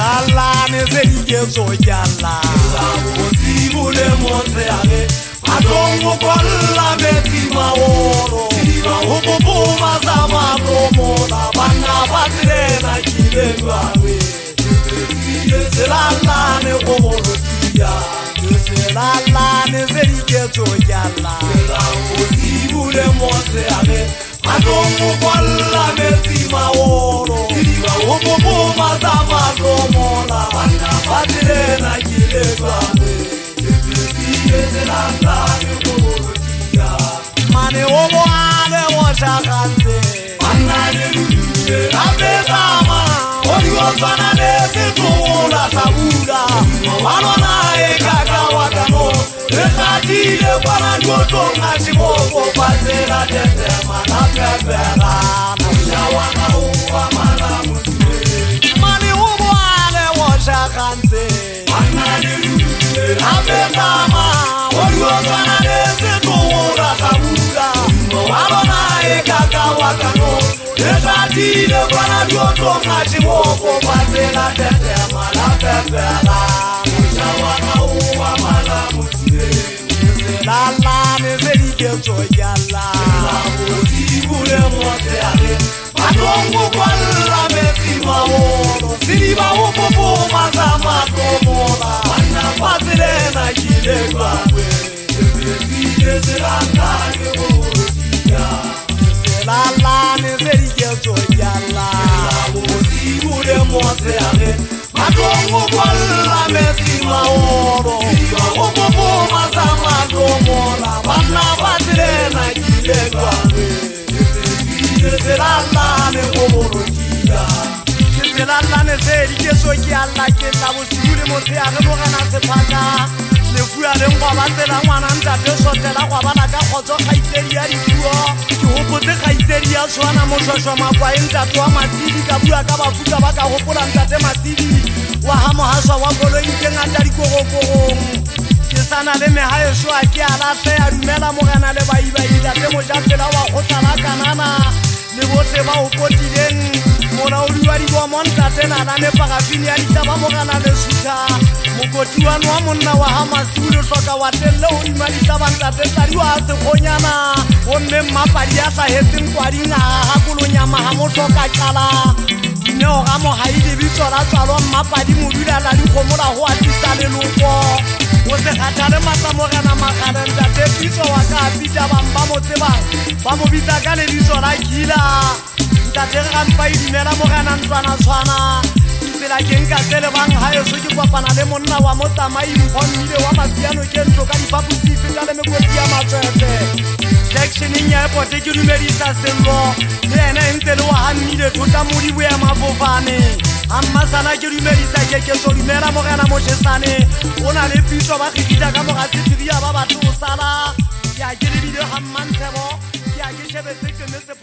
Lalane serike soyala Osibule monseare Adongo kolla beti maoro Ububuma sama promola Bana batirena kilengwawe Lalane komorotia Lalane serike soyala Osibule monseare Adongo kolla beti maoro Ububuma sama promola Bana batirena kilengwawe Mane obo ale washakanze Anane luye abezama Oriwazana nese tula sabura Walona eka wakano Rekatile wana nyoto ngashimoko Pasera tetema na pepera Nashawana uwa mana musime Mane obo ale washakanze Anane luye abezama Oriwazana nese tula sabura Walona eka wakano Rekatile wana nyoto ngashimoko Pasera tetema na pepera Nashawana uwa mana musime Lalane serike soyala Osibule monseare Adongo kolla beti maoro Siriba upopo mazama komola Wana patirena kilengwawe Lalane serike soyala Osibule monseare Adongo kolla beti maoro Siriba upopo mazama komola Wana patirena kilengwawe Lalane komorotia Lalane serike soyala Kela osibule monseare Mogana sepaka Lefua le ngwa batela ngwana ntate sotela kwa bana ka khotso khaitsedi ya dipuo ke hopotse khaitsedi ya swana moshwashwa makwa ntate wa matsidi ka bua ka bafuka ba ka hopola ntate matsidi wa ha mohaswa wa bolo nke ngata dikogokogong ke sana le mehae shwa ke ala hle ya dumela mogana le baibai ntate mojatela wa khotsala kanana le botle ba o potileng mona o diwa di bo montate na ne parafini ya ditaba mogana le sutha mokoti wa nwa monna wa ha masulu hloka wa telle o dimalisa bantate tsadi wa se khonyana o mme mmapadi ya sa hetseng kwadinga ha kolonyama ha mo hloka qala ne o ga mo haide bitso la tsalo mmapadi modula la dikgomola ho atisa le lopo o se khathale matsamogana magana ntate bitso wa ka pita bamba mo tseba ba mo bitsa ka le bitso la kila ntate ga mpa idimela mogana ntwana tshwana Sela kenka tele bang hae so ke kopana le monna wa motsamai mphomile wa masiano ke ntlo ka dipapusi feta le mekoti ya matswete sectioning ya pote ke dumedisa sello le ena ntse le wa hammile thota modi boya mafofane amma sana ke dumedisa ke so dumela mogana moshesane ona le pitso ba khikita ka moga setiri ya ba batho sala ya ke le bile hammantsebo ya ke shebetse ke ne se